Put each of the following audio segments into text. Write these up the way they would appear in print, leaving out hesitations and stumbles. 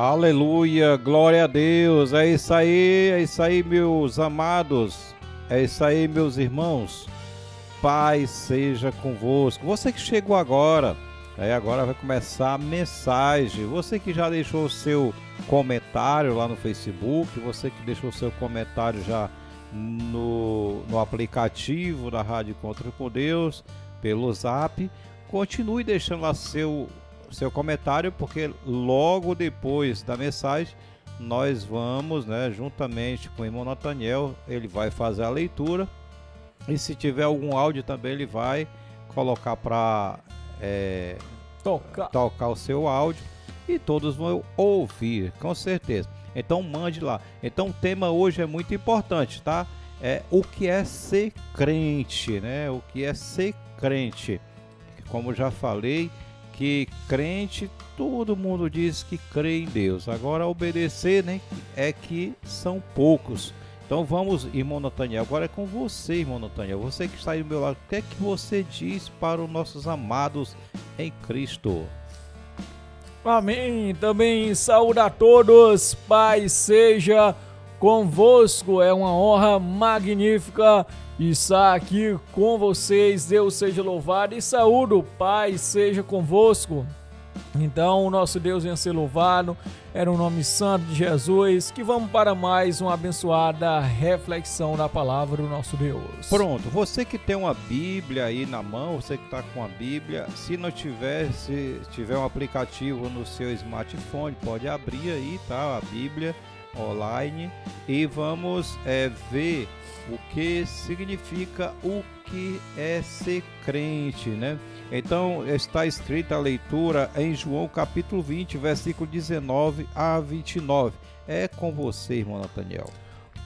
Aleluia, glória a Deus, é isso aí, meus amados, é isso aí, meus irmãos, paz seja convosco. Você que chegou agora, agora vai começar a mensagem, você que já deixou o seu comentário lá no Facebook, você que deixou o seu comentário já no aplicativo da Rádio Encontro com Deus, pelo Zap, continue deixando lá seu comentário, porque logo depois da mensagem nós vamos, juntamente com o irmão Nathaniel, ele vai fazer a leitura, e se tiver algum áudio também ele vai colocar para tocar o seu áudio e todos vão ouvir, com certeza. Então mande lá. Então o tema hoje é muito importante, tá? É o que é ser crente, né? O que é ser crente. Como já falei, que crente, todo mundo diz que crê em Deus. Agora obedecer, né, é que são poucos. Então vamos, irmão Nathaniel, agora é com você, irmão Nathaniel. Você que está aí do meu lado, o que é que você diz para os nossos amados em Cristo? Amém. Também saúde a todos. Paz seja convosco. É uma honra magnífica estar aqui com vocês. Deus seja louvado e saúdo, paz seja convosco. Então, o nosso Deus venha ser louvado, era o nome santo de Jesus, que vamos para mais uma abençoada reflexão da palavra do nosso Deus. Pronto, você que tem uma Bíblia aí na mão, você que está com a Bíblia, se não tiver, se tiver um aplicativo no seu smartphone, pode abrir aí, tá, a Bíblia online, e vamos ver o que significa o que é ser crente, né? Então está escrita a leitura em João capítulo 20, versículo 19 a 29. É com você, irmão Nathaniel.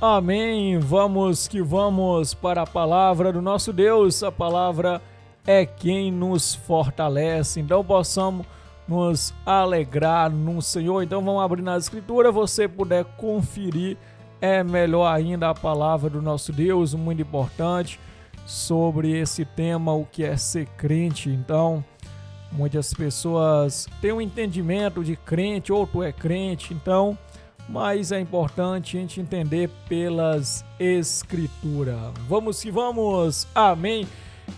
Amém. Vamos que vamos para a palavra do nosso Deus. A palavra é quem nos fortalece. Então possamos nos alegrar no Senhor. Então vamos abrir na Escritura. Você puder conferir, é melhor ainda, a palavra do nosso Deus, muito importante, sobre esse tema, o que é ser crente. Então, muitas pessoas têm um entendimento de crente, ou tu é crente, então, mas é importante a gente entender pelas Escrituras. Vamos que vamos, amém.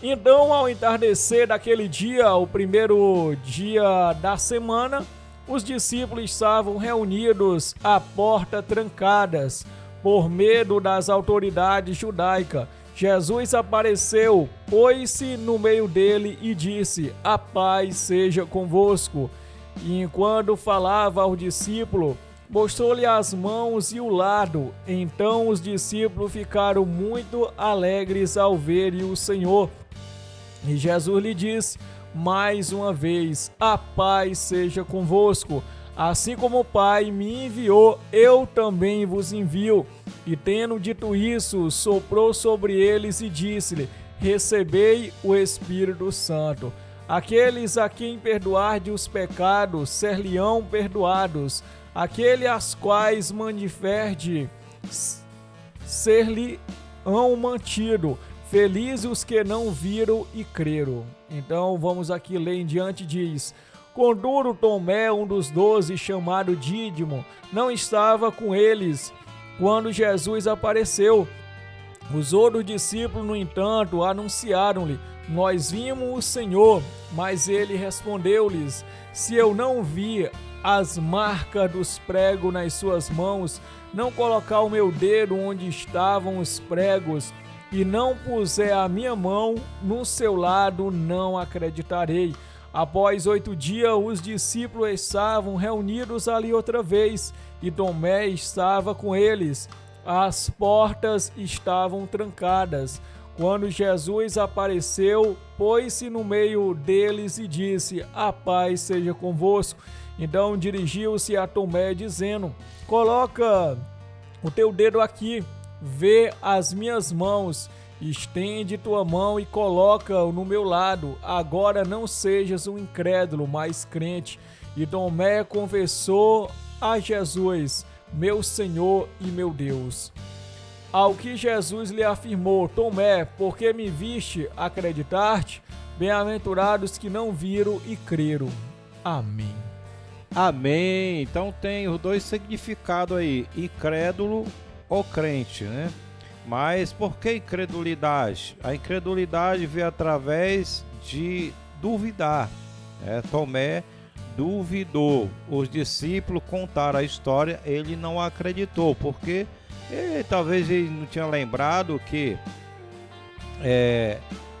Então, ao entardecer daquele dia, o primeiro dia da semana, os discípulos estavam reunidos à porta trancadas, por medo das autoridades judaicas. Jesus apareceu, pôs-se no meio dele e disse: a paz seja convosco. E enquanto falava ao discípulo, mostrou-lhe as mãos e o lado. Então os discípulos ficaram muito alegres ao verem o Senhor. E Jesus lhe disse mais uma vez: a paz seja convosco. Assim como o Pai me enviou, eu também vos envio. E tendo dito isso, soprou sobre eles e disse-lhe: recebei o Espírito Santo. Aqueles a quem perdoarde os pecados, ser-lhe-ão perdoados. Aqueles às quais mantiverde, ser-lhe-ão mantido. Felizes os que não viram e creram. Então vamos aqui ler em diante, diz: contudo, Tomé, um dos 12, chamado Dídimo, não estava com eles quando Jesus apareceu. Os outros discípulos, no entanto, anunciaram-lhe: nós vimos o Senhor. Mas ele respondeu-lhes: se eu não vi as marcas dos pregos nas suas mãos, não colocar o meu dedo onde estavam os pregos, e não puser a minha mão no seu lado, não acreditarei. Após 8 dias, os discípulos estavam reunidos ali outra vez, e Tomé estava com eles. As portas estavam trancadas. Quando Jesus apareceu, pôs-se no meio deles e disse: a paz seja convosco. Então dirigiu-se a Tomé, dizendo: coloca o teu dedo aqui, vê as minhas mãos. Estende tua mão e coloca-o no meu lado. Agora não sejas um incrédulo, mas crente. E Tomé confessou a Jesus: meu Senhor e meu Deus. Ao que Jesus lhe afirmou: Tomé, porque me viste, acreditar-te? Bem-aventurados que não viram e creram. Amém. Amém. Então tem os dois significados aí, incrédulo ou crente, né? Mas por que incredulidade? A incredulidade veio através de duvidar. Tomé duvidou. Os discípulos contaram a história, ele não acreditou, porque talvez ele não tinha lembrado que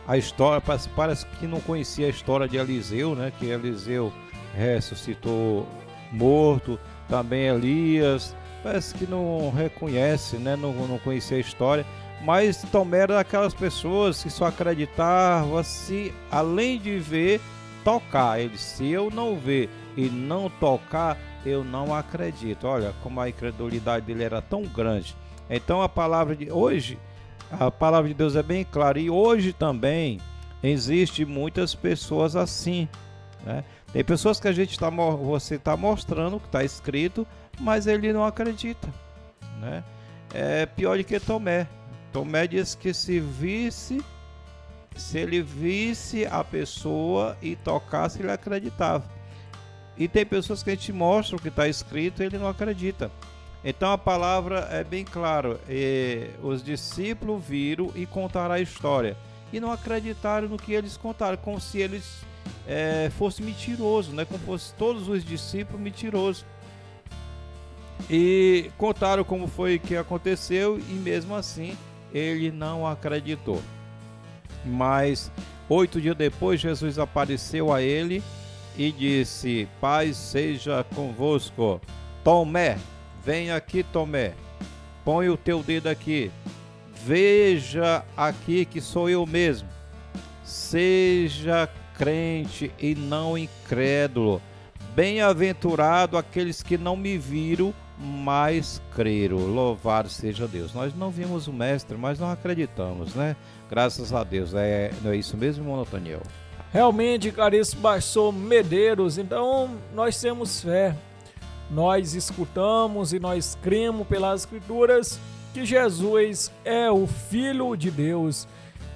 a história, parece que não conhecia a história de Eliseu, né? Que Eliseu ressuscitou morto, também Elias, parece que não reconhece, né? Não conhecia a história, mas Tomé era daquelas pessoas que só acreditava se, além de ver, tocar. Ele, se eu não ver e não tocar, eu não acredito. Olha como a incredulidade dele era tão grande. Então a palavra de hoje, a palavra de Deus é bem clara, e hoje também existe muitas pessoas assim, né? Tem pessoas que você está mostrando que está escrito, mas ele não acredita, né? É pior do que Tomé. Tomé disse que se ele visse a pessoa e tocasse, ele acreditava. E tem pessoas que a gente mostra o que está escrito e ele não acredita. Então a palavra é bem clara. Os discípulos viram e contaram a história e não acreditaram no que eles contaram, como se eles fossem mentirosos, né? Como fossem todos os discípulos mentirosos. E contaram como foi que aconteceu e mesmo assim ele não acreditou. Mas 8 dias depois Jesus apareceu a ele e disse: paz seja convosco. Tomé, vem aqui, Tomé, põe o teu dedo aqui, veja aqui que sou eu mesmo. Seja crente e não incrédulo. Bem-aventurado aqueles que não me viram, mas creram. Louvado seja Deus. Nós não vimos o mestre, mas não acreditamos, né? Graças a Deus. Não é isso mesmo, irmão Nathaniel? Realmente, caríssimo pastor Medeiros, então nós temos fé. Nós escutamos e nós cremos pelas Escrituras que Jesus é o Filho de Deus.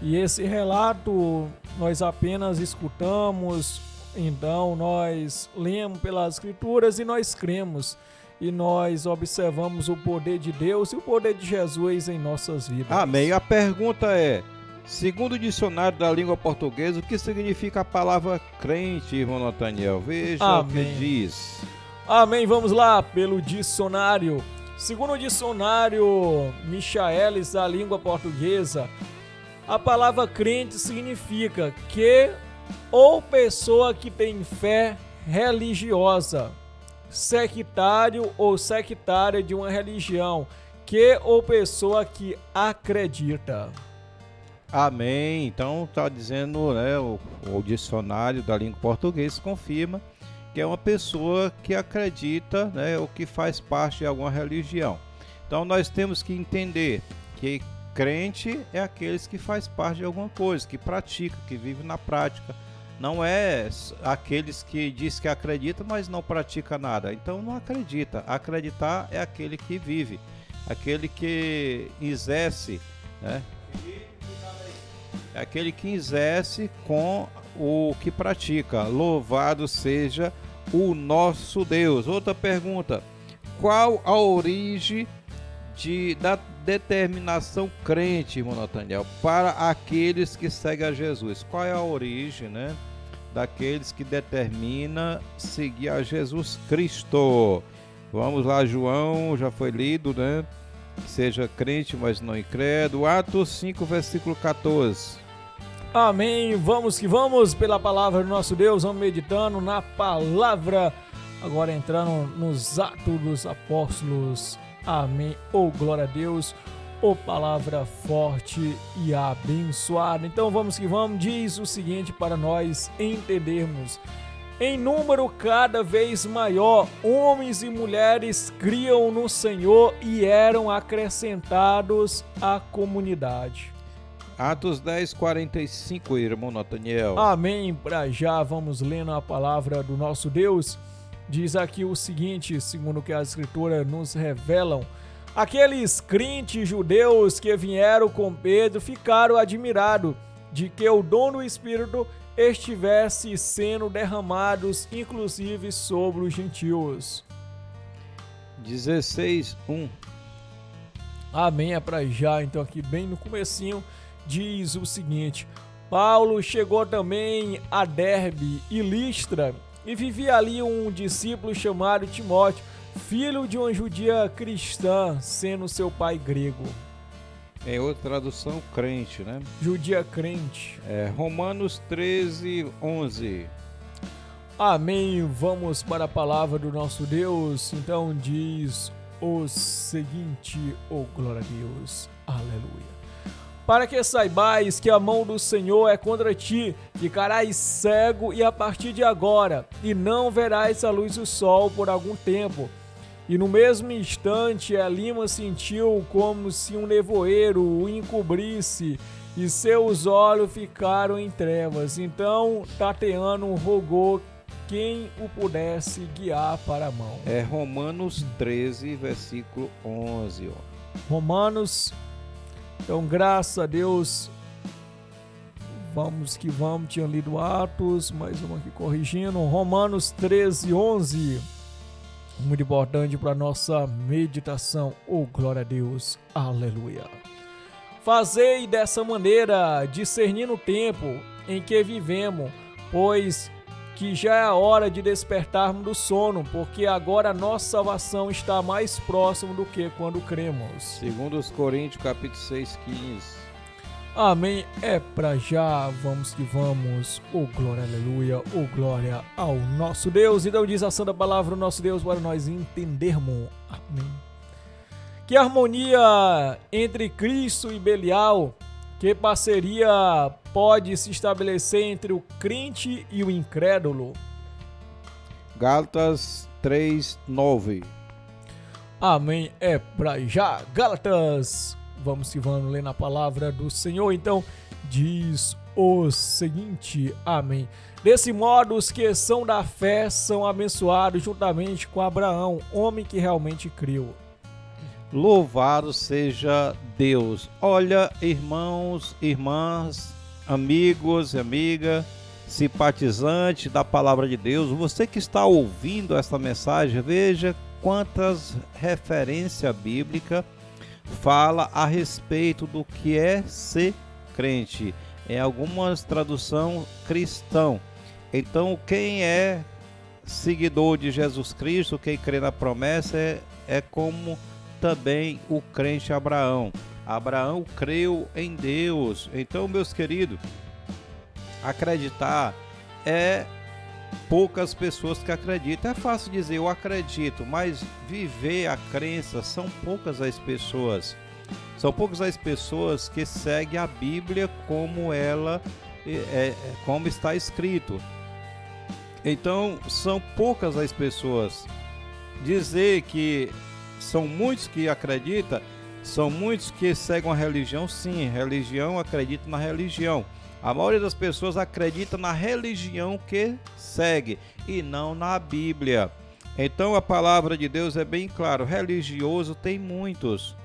E esse relato nós apenas escutamos, então nós lemos pelas Escrituras e nós cremos. E nós observamos o poder de Deus e o poder de Jesus em nossas vidas. Amém. A pergunta é, segundo o dicionário da língua portuguesa, o que significa a palavra crente, irmão Nathaniel? Veja Amém. O que diz. Amém. Vamos lá, pelo dicionário. Segundo o dicionário Michaelis da língua portuguesa, a palavra crente significa que ou pessoa que tem fé religiosa, sectário ou sectária de uma religião, que ou pessoa que acredita. Amém. Então está dizendo, né, o dicionário da língua portuguesa confirma que é uma pessoa que acredita, né, ou que faz parte de alguma religião. Então nós temos que entender que crente é aqueles que faz parte de alguma coisa, que pratica, que vive na prática. Não é aqueles que diz que acredita, mas não pratica nada. Então não acredita. Acreditar é aquele que vive, aquele que exerce, né? É aquele que exerce com o que pratica. Louvado seja o nosso Deus. Outra pergunta: qual a origem da determinação crente, irmão Nathaniel, para aqueles que seguem a Jesus? Qual é a origem, né, daqueles que determina seguir a Jesus Cristo? Vamos lá, João, já foi lido, né? Seja crente, mas não incrédulo. Atos 5, versículo 14. Amém. Vamos que vamos pela palavra do nosso Deus. Vamos meditando na palavra. Agora entrando nos Atos dos Apóstolos. Amém. Oh, glória a Deus. Oh, palavra forte e abençoada. Então vamos que vamos. Diz o seguinte para nós entendermos. Em número cada vez maior, homens e mulheres criam no Senhor e eram acrescentados à comunidade. Atos 10, 45, irmão Nathaniel. Amém. Para já vamos lendo a palavra do nosso Deus. Diz aqui o seguinte, segundo o que as Escrituras nos revelam. Aqueles crentes judeus que vieram com Pedro ficaram admirados de que o dom do Espírito estivesse sendo derramados, inclusive sobre os gentios. 16:1. Amém, é para já. Então aqui bem no comecinho diz o seguinte: Paulo chegou também a Derbe e Listra, e vivia ali um discípulo chamado Timóteo, filho de uma judia cristã, sendo seu pai grego. Em outra tradução, crente, né? Judia crente. Romanos 13:11. Amém. Vamos para a palavra do nosso Deus. Então diz o seguinte: oh glória a Deus, aleluia. Para que saibais que a mão do Senhor é contra ti, ficarás cego e a partir de agora, e não verás a luz do sol por algum tempo. E no mesmo instante Elima sentiu como se um nevoeiro o encobrisse, e seus olhos ficaram em trevas. Então Tateano rogou quem o pudesse guiar para a mão. Romanos 13, versículo 11. Romanos. Então, graças a Deus. Vamos que vamos. Tinha lido Atos, mais uma aqui corrigindo. Romanos 13, 11. Muito importante para nossa meditação. Oh, glória a Deus. Aleluia. Fazei dessa maneira, discernindo o tempo em que vivemos, pois que já é a hora de despertarmos do sono, porque agora a nossa salvação está mais próxima do que quando cremos. 2 Coríntios, capítulo 6:15. Amém. É pra já. Vamos que vamos. Oh glória, aleluia. Oh glória ao nosso Deus. Então diz a santa palavra do nosso Deus para nós entendermos. Amém. Que harmonia entre Cristo e Belial, que parceria pode se estabelecer entre o crente e o incrédulo? Gálatas 3:9. Amém. É pra já. Gálatas. Vamos que vamos ler na palavra do Senhor. Então diz o seguinte. Amém. Desse modo, os que são da fé são abençoados juntamente com Abraão, homem que realmente creu. Louvado seja Deus. Olha, irmãos, irmãs, amigos e amigas, simpatizante da palavra de Deus, você que está ouvindo esta mensagem, veja quantas referências bíblicas fala a respeito do que é ser crente. Em algumas traduções, cristão. Então, quem é seguidor de Jesus Cristo, quem crê na promessa, é como também o crente Abraão. Abraão creu em Deus. Então, meus queridos, acreditar é poucas pessoas que acreditam. É fácil dizer eu acredito, mas viver a crença são poucas as pessoas. São poucas as pessoas que seguem a Bíblia como ela como está escrito. Então, são poucas as pessoas. Dizer que são muitos que acreditam, são muitos que seguem a religião, sim, religião, acredita na religião. A maioria das pessoas acredita na religião que segue e não na Bíblia. Então a palavra de Deus é bem clara, religioso tem muitos.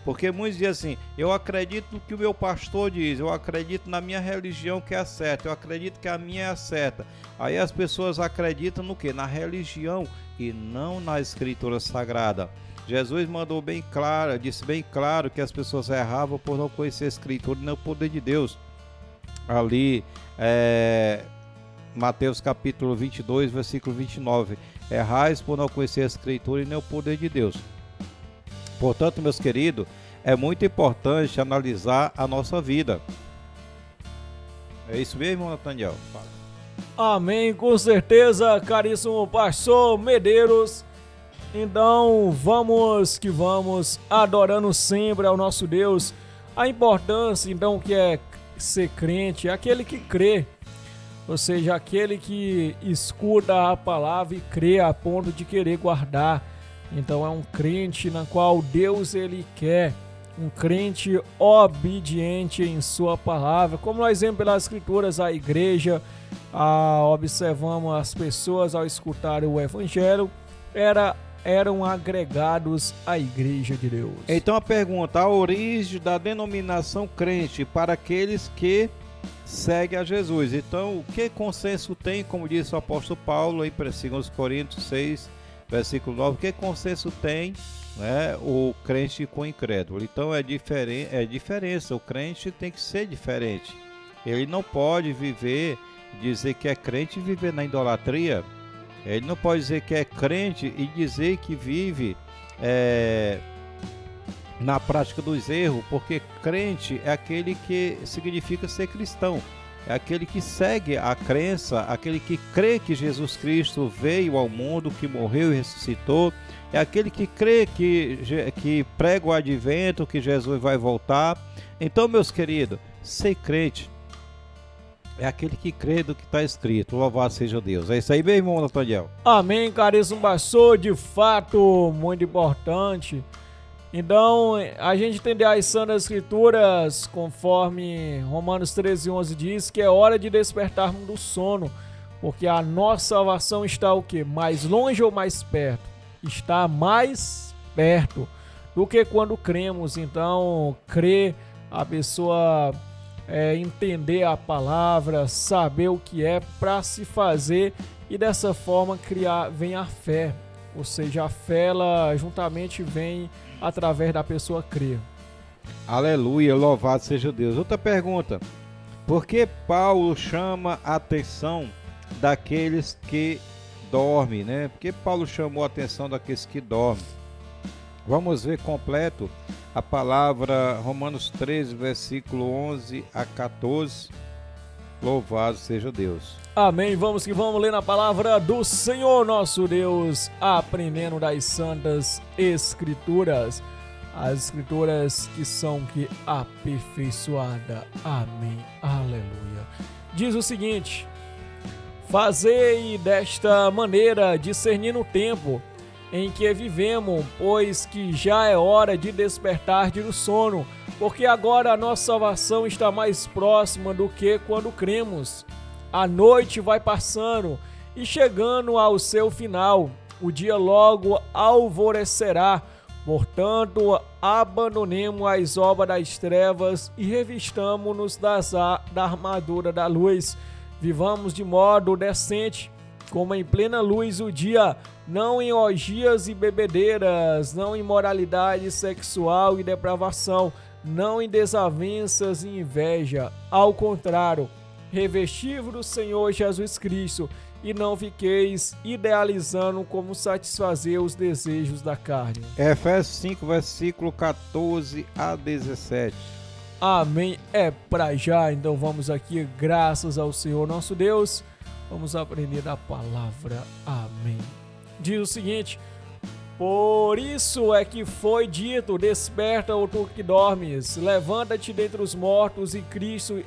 Porque muitos dizem assim, eu acredito no que o meu pastor diz, eu acredito na minha religião que é a certa, eu acredito que a minha é a certa. Aí as pessoas acreditam no que? Na religião e não na Escritura Sagrada. Jesus mandou bem claro, disse bem claro que as pessoas erravam por não conhecer a Escritura e não o poder de Deus. Ali, Mateus capítulo 22, versículo 29. Errais por não conhecer a Escritura e nem o poder de Deus. Portanto, meus queridos, é muito importante analisar a nossa vida. É isso mesmo, Nathaniel? Fala. Amém, com certeza, caríssimo pastor Medeiros. Então, vamos que vamos, adorando sempre ao nosso Deus. A importância, então, que é ser crente, é aquele que crê. Ou seja, aquele que escuta a palavra e crê a ponto de querer guardar. Então é um crente na qual Deus ele quer, um crente obediente em sua palavra. Como nós vemos pelas escrituras, a igreja, observamos as pessoas ao escutar o evangelho, eram agregados à igreja de Deus. Então a pergunta, a origem da denominação crente para aqueles que segue a Jesus. Então, o que consenso tem, como disse o apóstolo Paulo em 2 Coríntios 6, versículo 9, o que consenso tem, né, o crente com o incrédulo? Então é diferença, o crente tem que ser diferente. Ele não pode dizer que é crente e viver na idolatria. Ele não pode dizer que é crente e dizer que vive na prática dos erros, porque crente é aquele que significa ser cristão. É aquele que segue a crença, aquele que crê que Jesus Cristo veio ao mundo, que morreu e ressuscitou. É aquele que crê que prega o advento, que Jesus vai voltar. Então, meus queridos, ser crente é aquele que crê do que está escrito. Louvado seja Deus. É isso aí, meu irmão Nathaniel. Amém, caríssimo pastor. De fato, muito importante. Então, a gente entender as Santas Escrituras, conforme Romanos 13:11 diz, que é hora de despertarmos do sono, porque a nossa salvação está o quê? Mais longe ou mais perto? Está mais perto do que quando cremos. Então, crer, a pessoa entender a palavra, saber o que é para se fazer e dessa forma vem a fé. Ou seja, a fé, ela juntamente vem através da pessoa crer. Aleluia, louvado seja Deus. Outra pergunta: por que Paulo chama a atenção daqueles que dormem, né? Por que Paulo chamou a atenção daqueles que dormem? Vamos ver completo a palavra Romanos 13, versículo 11 a 14. Louvado seja Deus. Amém. Vamos que vamos ler na palavra do Senhor nosso Deus, aprendendo das Santas Escrituras. As Escrituras que são aperfeiçoada. Amém. Aleluia. Diz o seguinte: fazei desta maneira, discernindo o tempo em que vivemos, pois que já é hora de despertar do sono, porque agora a nossa salvação está mais próxima do que quando cremos. A noite vai passando e chegando ao seu final, o dia logo alvorecerá. Portanto, abandonemos as obras das trevas e revistamo-nos da armadura da luz. Vivamos de modo decente, como em plena luz o dia, não em orgias e bebedeiras, não em moralidade sexual e depravação, não em desavenças e inveja. Ao contrário, revesti-vos do Senhor Jesus Cristo e não fiqueis idealizando como satisfazer os desejos da carne. Efésios 5, versículo 14 a 17. Amém. É pra já, então vamos aqui, graças ao Senhor nosso Deus, vamos aprender da palavra. Amém. Diz o seguinte: por isso é que foi dito: desperta, ó tu que dormes, levanta-te dentre os mortos e Cristo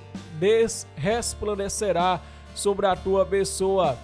resplandecerá sobre a tua pessoa.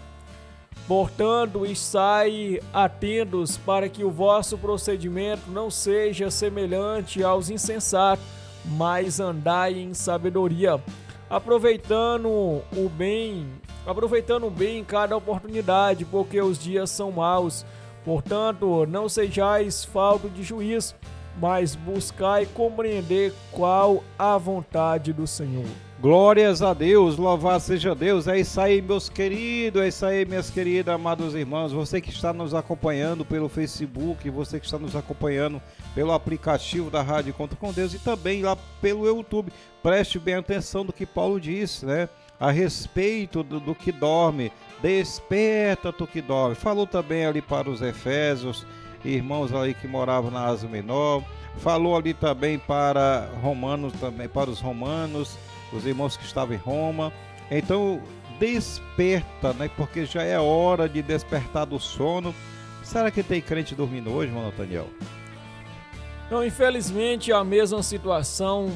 Portanto, estai atentos para que o vosso procedimento não seja semelhante aos insensatos, mas andai em sabedoria, aproveitando bem em cada oportunidade, porque os dias são maus. Portanto, não sejais faltos de juízo, mas buscai compreender qual a vontade do Senhor. Glórias a Deus, louvado seja Deus. É isso aí, meus queridos, é isso aí, minhas queridas, amados irmãos. Você que está nos acompanhando pelo Facebook, você que está nos acompanhando pelo aplicativo da Rádio Encontro com Deus e também lá pelo YouTube. Preste bem atenção do que Paulo disse, né? A respeito do que dorme. Desperta, tu que dorme. Falou também ali para os Efésios, irmãos ali que moravam na Ásia Menor. Falou ali também para os romanos, os irmãos que estavam em Roma. Então, desperta, né? Porque já é hora de despertar do sono. Será que tem crente dormindo hoje, irmão Nathaniel? Então, infelizmente, a mesma situação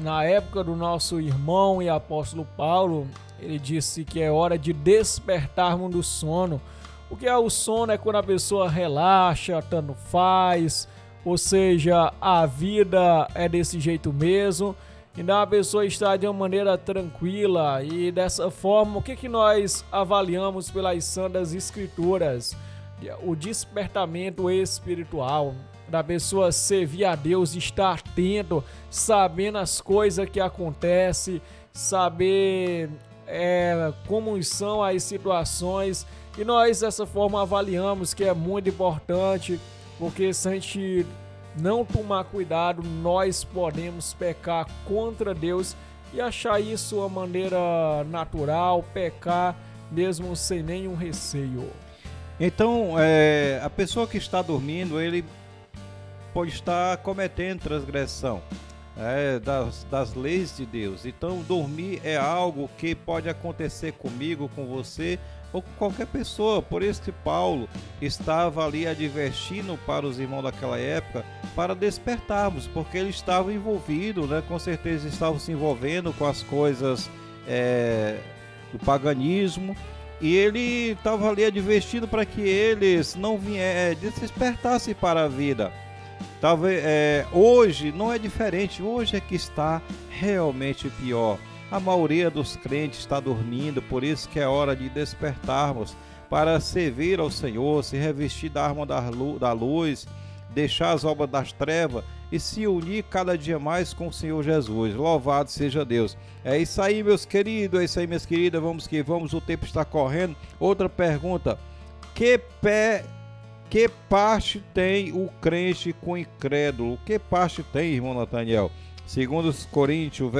na época do nosso irmão e apóstolo Paulo. Ele disse que é hora de despertarmos do sono. O que é o sono? É quando a pessoa relaxa, tanto faz, ou seja, a vida é desse jeito mesmo. Então a pessoa está de uma maneira tranquila e dessa forma, o que nós avaliamos pelas Santas Escrituras? O despertamento espiritual, da pessoa servir a Deus, estar atento, sabendo as coisas que acontecem saber como são as situações, e nós dessa forma avaliamos que é muito importante, porque se a gente não tomar cuidado, nós podemos pecar contra Deus e achar isso uma maneira natural, pecar mesmo sem nenhum receio. Então, a pessoa que está dormindo, ele pode estar cometendo transgressão das leis de Deus. Então, dormir é algo que pode acontecer comigo, com você ou com qualquer pessoa. Por isso que Paulo estava ali advertindo para os irmãos daquela época para despertarmos, porque ele estava envolvido, né? Com certeza estava se envolvendo com as coisas do paganismo, e ele estava ali advertindo para que eles não despertassem para a vida. Talvez hoje não é diferente, hoje é que está realmente pior. A maioria dos crentes está dormindo, por isso que é hora de despertarmos para servir ao Senhor, se revestir da arma da luz, deixar as obras das trevas e se unir cada dia mais com o Senhor Jesus. Louvado seja Deus. É isso aí, meus queridos, é isso aí, minhas queridas, vamos que vamos, o tempo está correndo. Outra pergunta: que parte tem o crente com o incrédulo? Que parte tem, irmão Nathaniel? Segundo Coríntios,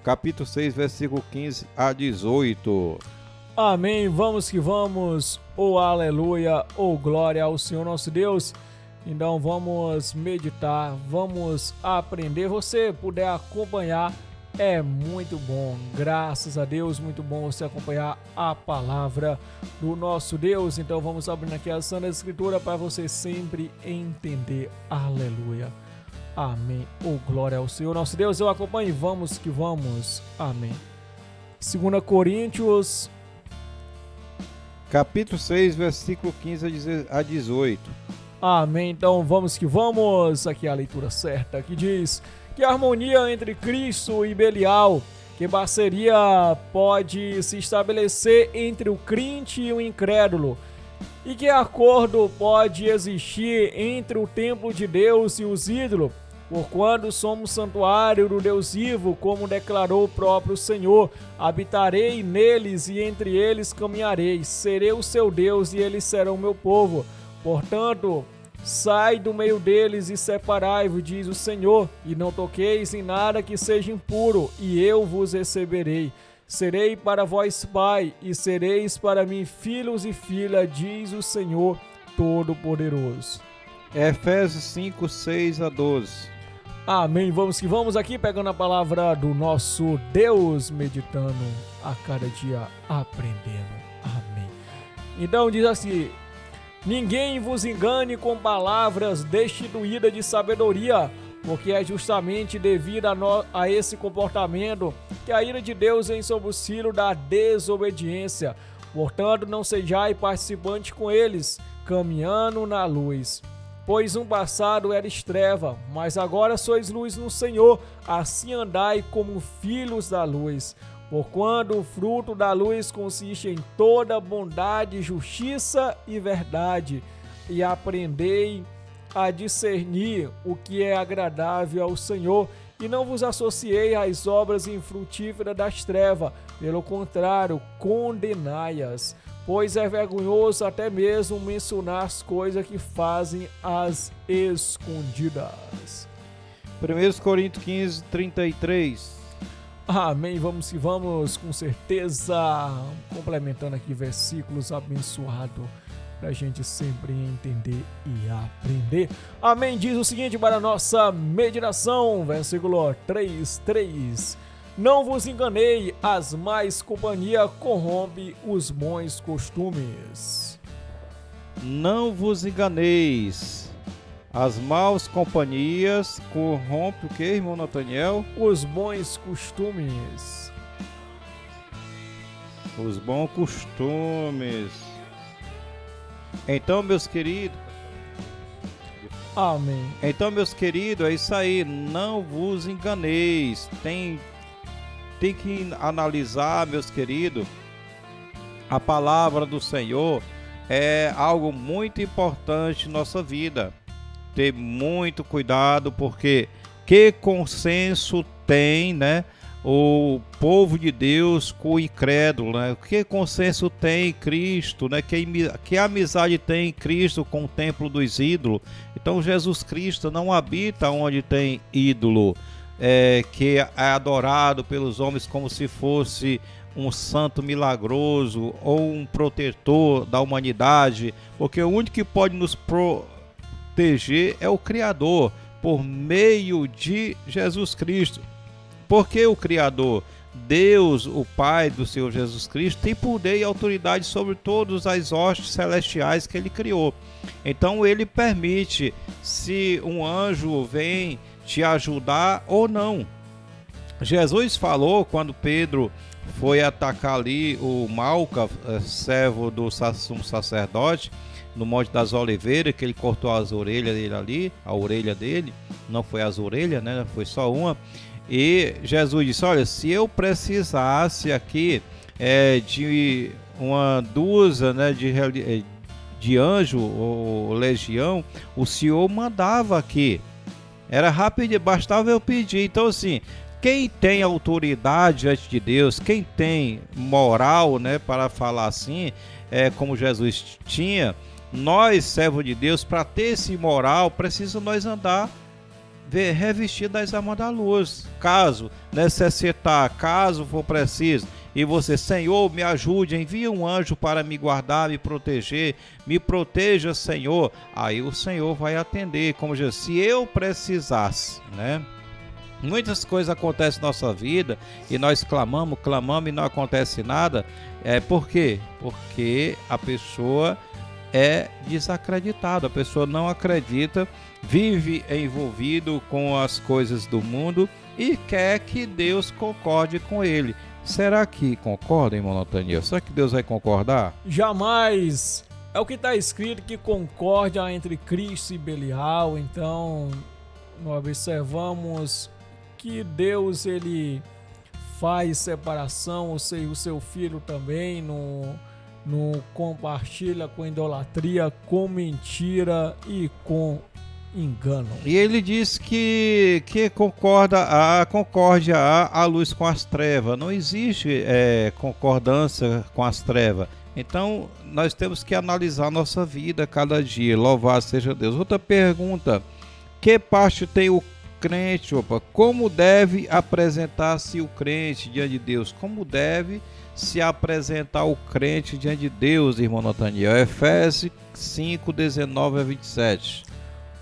capítulo 6, versículo 15 a 18. Amém, vamos que vamos, aleluia, glória ao Senhor nosso Deus. Então vamos meditar, vamos aprender. Você puder acompanhar, é muito bom, graças a Deus, muito bom você acompanhar a palavra do nosso Deus. Então vamos abrindo aqui a Santa Escritura para você sempre entender, aleluia. Amém. Glória ao Senhor nosso Deus. Eu acompanho. Vamos que vamos. Amém. 2 Coríntios, capítulo 6, versículo 15 a 18. Amém. Então vamos que vamos. Aqui é a leitura certa, que diz: que harmonia entre Cristo e Belial, que parceria pode se estabelecer entre o crente e o incrédulo, e que acordo pode existir entre o templo de Deus e os ídolos, porquanto somos santuário do Deus vivo, como declarou o próprio Senhor: habitarei neles e entre eles caminharei, serei o seu Deus e eles serão o meu povo. Portanto, sai do meio deles e separai-vos, diz o Senhor, e não toqueis em nada que seja impuro, e eu vos receberei. Serei para vós pai, e sereis para mim filhos e filhas, diz o Senhor Todo-Poderoso. Efésios 5, 6 a 12. Amém. Vamos que vamos aqui, pegando a palavra do nosso Deus, meditando a cada dia, aprendendo. Amém. Então diz assim: ninguém vos engane com palavras destituídas de sabedoria, porque é justamente devido a esse comportamento que a ira de Deus vem sobre os filhos da desobediência. Portanto, não sejais participantes com eles, caminhando na luz. Pois um passado eres treva, mas agora sois luz no Senhor, assim andai como filhos da luz. Porquanto o fruto da luz consiste em toda bondade, justiça e verdade, e aprendei a discernir o que é agradável ao Senhor, e não vos associei às obras infrutíferas das trevas, pelo contrário, condenai-as. Pois é vergonhoso até mesmo mencionar as coisas que fazem as escondidas. 1 Coríntios 15, 33. Amém, vamos que vamos, com certeza, complementando aqui versículos abençoados, para a gente sempre entender e aprender. Amém, diz o seguinte para a nossa meditação, versículo 3. Não vos enganei, as más companhias corrompe os bons costumes. Não vos enganeis, as más companhias corrompem o que, irmão Nathaniel? Os bons costumes. Os bons costumes. Então, meus queridos. Amém. Então, meus queridos, é isso aí. Não vos enganeis. Tem que analisar, meus queridos. A palavra do Senhor é algo muito importante em nossa vida. Ter muito cuidado, porque que consenso tem, né, o povo de Deus com o incrédulo, né? Que consenso tem Cristo, né? Que amizade tem Cristo com o templo dos ídolos? Então Jesus Cristo não habita onde tem ídolo, que é adorado pelos homens como se fosse um santo milagroso ou um protetor da humanidade, porque o único que pode nos proteger é o Criador, por meio de Jesus Cristo. Porque o Criador, Deus, o Pai do Senhor Jesus Cristo, tem poder e autoridade sobre todas as hostes celestiais que Ele criou. Então Ele permite se um anjo vem te ajudar ou não. Jesus falou quando Pedro foi atacar ali o Malca, servo do sumo sacerdote, no Monte das Oliveiras, que ele cortou as orelhas dele ali, a orelha dele, não foi as orelhas, né? Foi só uma. E Jesus disse: olha, se eu precisasse aqui de uma dúzia, né, de anjo ou legião, o Senhor mandava aqui. Era rápido, bastava eu pedir. Então assim, quem tem autoridade diante de Deus, quem tem moral, né, para falar assim, como Jesus tinha, nós, servos de Deus, para ter esse moral, precisa nós andar revestido das armas da luz. Caso necessitar, caso for preciso, e você: Senhor, me ajude, envia um anjo para me guardar, me proteger, me proteja, Senhor. Aí o Senhor vai atender, como Jesus, se eu precisasse, né? Muitas coisas acontecem na nossa vida e nós clamamos e não acontece nada. Por quê? Porque a pessoa é desacreditada, a pessoa não acredita, vive envolvido com as coisas do mundo e quer que Deus concorde com ele. Será que concorda, irmão Nathaniel? Será que Deus vai concordar? Jamais! É o que está escrito, que concórdia entre Cristo e Belial. Então, nós observamos que Deus, ele faz separação, ou seja, o seu filho também não compartilha com idolatria, com mentira e com engano. E ele diz que concórdia a luz com as trevas. Não existe concordância com as trevas. Então nós temos que analisar nossa vida cada dia. Louvado seja Deus. Outra pergunta: que parte tem o crente? Como deve apresentar-se o crente diante de Deus? Como deve se apresentar o crente diante de Deus, irmão Nathaniel? Efésios 5, 19 a 27.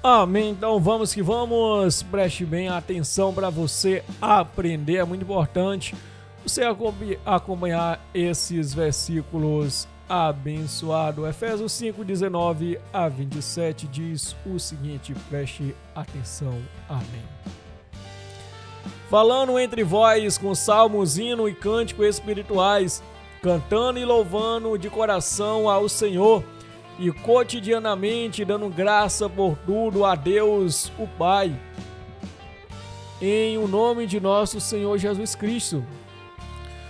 Amém. Então vamos que vamos. Preste bem atenção para você aprender. É muito importante você acompanhar esses versículos abençoados. Efésios 5, 19 a 27 diz o seguinte: preste atenção. Amém. Falando entre vós com salmos, hino e cântico espirituais, cantando e louvando de coração ao Senhor, e cotidianamente dando graça por tudo a Deus o Pai, em o nome de nosso Senhor Jesus Cristo,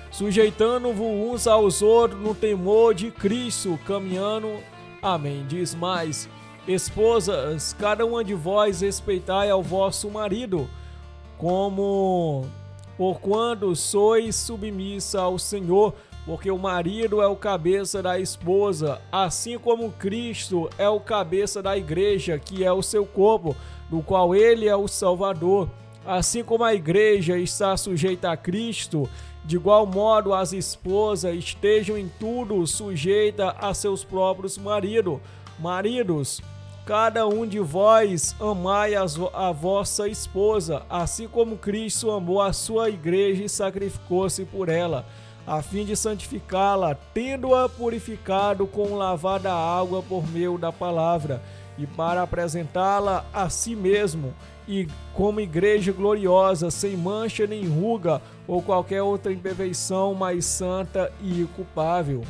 sujeitando-vos uns aos outros no temor de Cristo, caminhando. Amém. Diz mais: esposas, cada uma de vós respeitai ao vosso marido, como porquanto sois submissa ao Senhor, porque o marido é o cabeça da esposa, assim como Cristo é o cabeça da igreja, que é o seu corpo, do qual ele é o Salvador. Assim como a igreja está sujeita a Cristo, de igual modo as esposas estejam em tudo sujeitas a seus próprios maridos. Maridos, cada um de vós amai a vossa esposa, assim como Cristo amou a sua igreja e sacrificou-se por ela, a fim de santificá-la, tendo-a purificado com o lavar da água por meio da palavra, e para apresentá-la a si mesmo, e como igreja gloriosa, sem mancha nem ruga, ou qualquer outra imperfeição, mas santa e inculpável.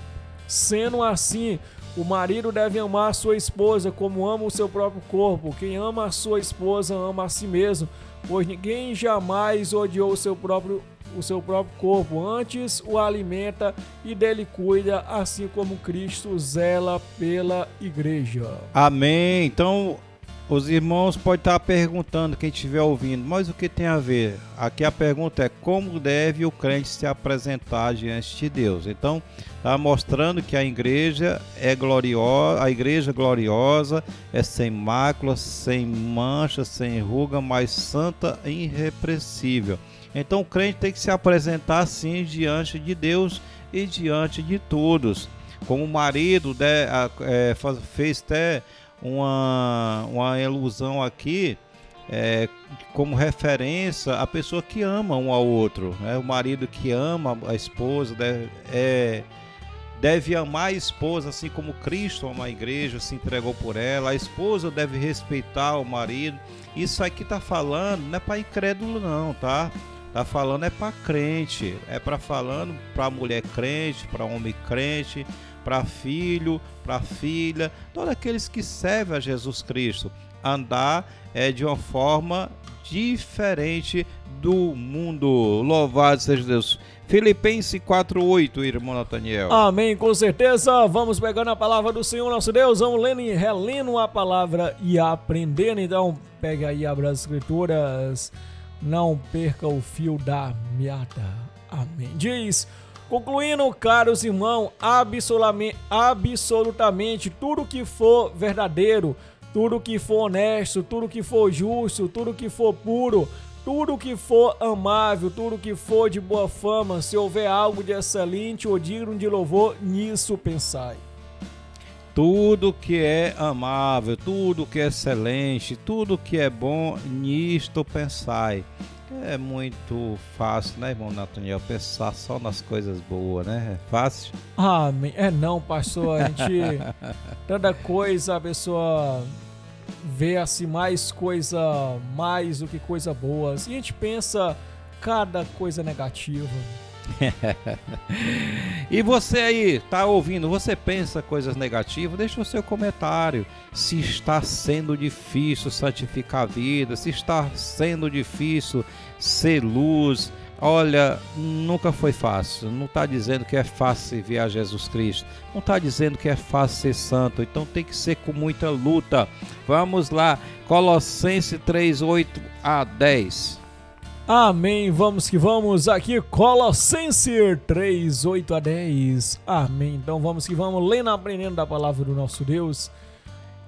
Sendo assim, o marido deve amar a sua esposa como ama o seu próprio corpo. Quem ama a sua esposa ama a si mesmo, pois ninguém jamais odiou o seu próprio corpo, antes o alimenta e dele cuida, assim como Cristo zela pela igreja. Amém. Então Os irmãos podem estar perguntando, quem estiver ouvindo, mas o que tem a ver? Aqui a pergunta é como deve o crente se apresentar diante de Deus. Então, está mostrando que a igreja é gloriosa, a igreja gloriosa é sem mácula, sem mancha, sem ruga, mas santa e irrepreensível. Então, o crente tem que se apresentar assim diante de Deus e diante de todos. Como o marido fez até uma ilusão aqui, como referência a pessoa que ama um ao outro, né? O marido que ama a esposa deve amar a esposa assim como Cristo ama a igreja, se entregou por ela. A esposa deve respeitar o marido. Isso aqui tá falando não é para incrédulo não, tá? Tá falando é para crente, falando para mulher crente, para homem crente, para filho, para filha, todos aqueles que servem a Jesus Cristo, andar de uma forma diferente do mundo. Louvado seja Deus. Filipenses 4:8, irmão Nathaniel. Amém, com certeza. Vamos pegando a palavra do Senhor nosso Deus, vamos lendo e relendo a palavra e aprendendo. Então, pega aí, abra as escrituras, não perca o fio da meada. Amém. Diz: concluindo, caros irmãos, absolutamente tudo que for verdadeiro, tudo que for honesto, tudo que for justo, tudo que for puro, tudo que for amável, tudo que for de boa fama, se houver algo de excelente ou digno de louvor, nisso pensai. Tudo que é amável, tudo que é excelente, tudo que é bom, nisto pensai. É muito fácil, né, irmão Nathaniel? Pensar só nas coisas boas, né? É fácil? Amém. Não, pastor, a gente... tanta coisa, a pessoa vê assim mais do que coisa boa. E a gente pensa cada coisa negativa. E você aí, tá ouvindo? Você pensa coisas negativas? Deixa o seu comentário. Se está sendo difícil santificar a vida, se está sendo difícil ser luz, olha, nunca foi fácil. Não está dizendo que é fácil servir a Jesus Cristo, não está dizendo que é fácil ser santo, então tem que ser com muita luta. Vamos lá, Colossenses 3:8-10. Amém, vamos que vamos, aqui Colossenses 3:8-10. Amém, então vamos que vamos, lendo, aprendendo da palavra do nosso Deus.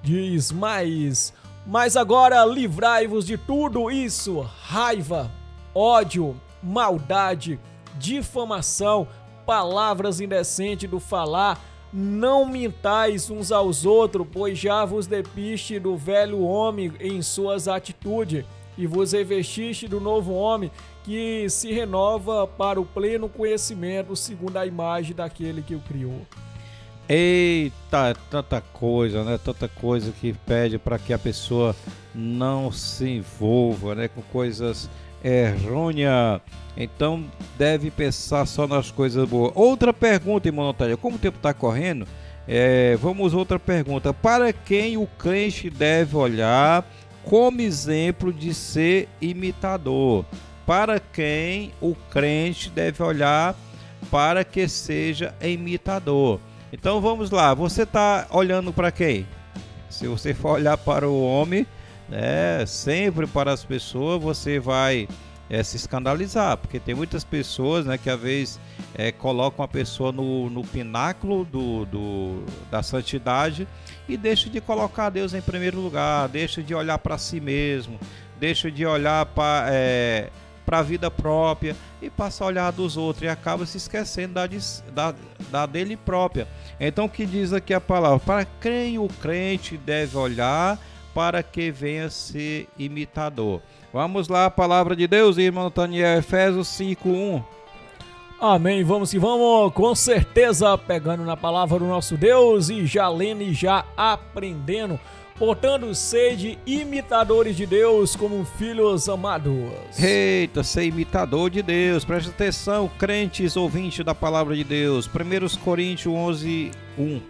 Diz: mas agora livrai-vos de tudo isso, raiva, ódio, maldade, difamação, palavras indecentes do falar. Não mintais uns aos outros, pois já vos despiste do velho homem em suas atitudes, e vos revestiste do novo homem, que se renova para o pleno conhecimento, segundo a imagem daquele que o criou. Eita, tanta coisa, né? Tanta coisa que pede para que a pessoa não se envolva, né, com coisas errôneas. Então deve pensar só nas coisas boas. Outra pergunta, irmão Nathaniel, como o tempo está correndo, vamos outra pergunta. Para quem o crente deve olhar como exemplo de ser imitador? Para quem o crente deve olhar para que seja imitador? Então vamos lá, você está olhando para quem? Se você for olhar para o homem, sempre para as pessoas, você vai se escandalizar, porque tem muitas pessoas, né, que às vezes colocam a pessoa no pináculo da santidade e deixa de colocar Deus em primeiro lugar, deixa de olhar para si mesmo, deixa de olhar para a vida própria e passa a olhar dos outros e acaba se esquecendo da dele própria. Então o que diz aqui a palavra? Para quem o crente deve olhar para que venha ser imitador. Vamos lá, a palavra de Deus, irmão Nathaniel, Efésios 5:1. Amém, vamos que vamos, com certeza pegando na palavra do nosso Deus e já lendo e já aprendendo. Portanto, sede imitadores de Deus como filhos amados. Eita, ser imitador de Deus. Presta atenção, crentes ouvintes da palavra de Deus. 1 Coríntios 11:1.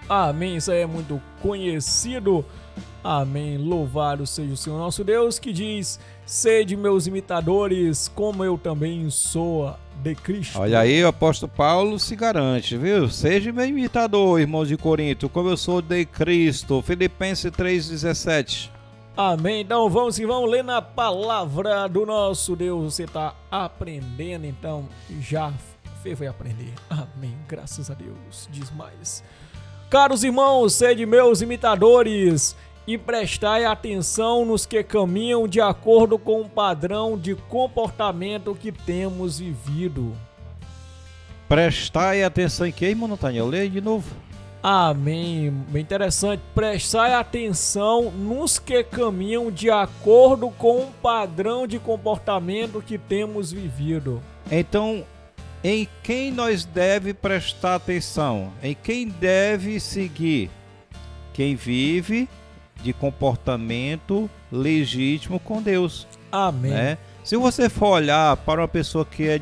Amém, isso aí é muito conhecido. Amém. Louvado seja o Senhor nosso Deus, que diz: sede meus imitadores, como eu também sou de Cristo. Olha aí, o apóstolo Paulo se garante, viu? Seja meu imitador, irmãos de Corinto, como eu sou de Cristo. Filipenses 3,17. Amém. Então vamos ler na palavra do nosso Deus. Você está aprendendo, então já foi aprender. Amém. Graças a Deus. Diz mais. Caros irmãos, sede meus imitadores e prestai atenção nos que caminham de acordo com o padrão de comportamento que temos vivido. Prestai atenção em quem, irmão Nathaniel? Leia de novo. Amém. Bem interessante. Prestai atenção nos que caminham de acordo com o padrão de comportamento que temos vivido. Então, em quem nós deve prestar atenção? Em quem deve seguir? Quem vive de comportamento legítimo com Deus. Amém. Né? Se você for olhar para uma pessoa que é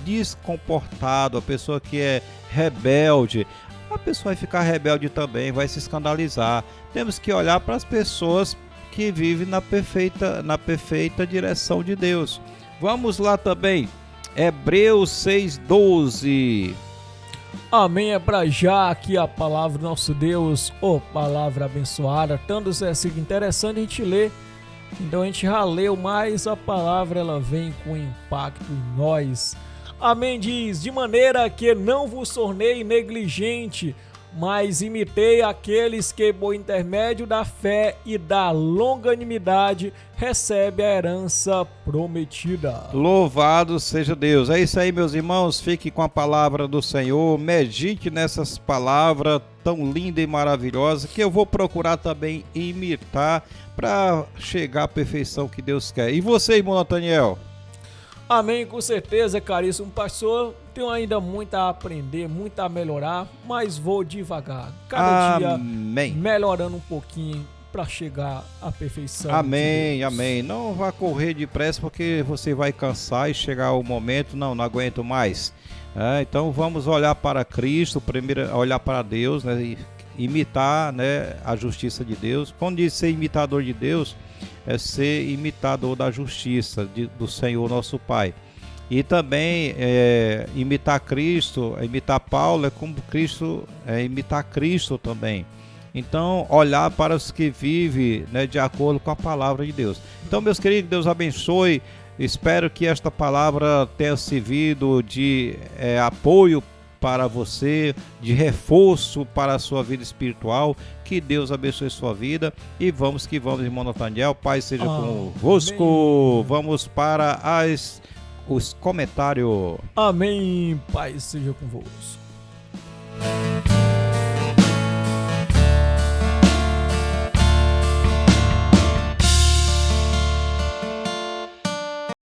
descomportada, a pessoa que é rebelde, a pessoa vai ficar rebelde também, vai se escandalizar. Temos que olhar para as pessoas que vivem na perfeita direção de Deus. Vamos lá também, Hebreus 6:12. Amém. É para já aqui a palavra do nosso Deus, palavra abençoada. Tantos versículos interessantes a gente lê. Então a gente já leu, mas a palavra ela vem com impacto em nós. Amém. Diz: de maneira que não vos tornei negligente, mas imitei aqueles que, por intermédio da fé e da longanimidade, recebe a herança prometida. Louvado seja Deus. É isso aí, meus irmãos. Fique com a palavra do Senhor. Medite nessas palavras tão lindas e maravilhosas que eu vou procurar também imitar para chegar à perfeição que Deus quer. E você, irmão Nathaniel? Amém, com certeza, caríssimo pastor. Tenho ainda muito a aprender, muito a melhorar, mas vou devagar. Cada dia melhorando um pouquinho para chegar à perfeição. Amém, amém. Não vá correr depressa porque você vai cansar e chegar o momento, não aguento mais. Então vamos olhar para Cristo, primeiro olhar para Deus, né, e imitar, né, a justiça de Deus. Quando diz ser imitador de Deus, é ser imitador da justiça do Senhor nosso Pai. E também imitar Cristo, imitar Paulo é como Cristo, imitar Cristo também. Então, olhar para os que vivem, né, de acordo com a palavra de Deus. Então, meus queridos, Deus abençoe. Espero que esta palavra tenha servido de apoio para você, de reforço para a sua vida espiritual. Que Deus abençoe sua vida. E vamos que vamos, irmão Nathaniel. Pai seja convosco. Vamos para os comentários. Amém. Pai seja convosco.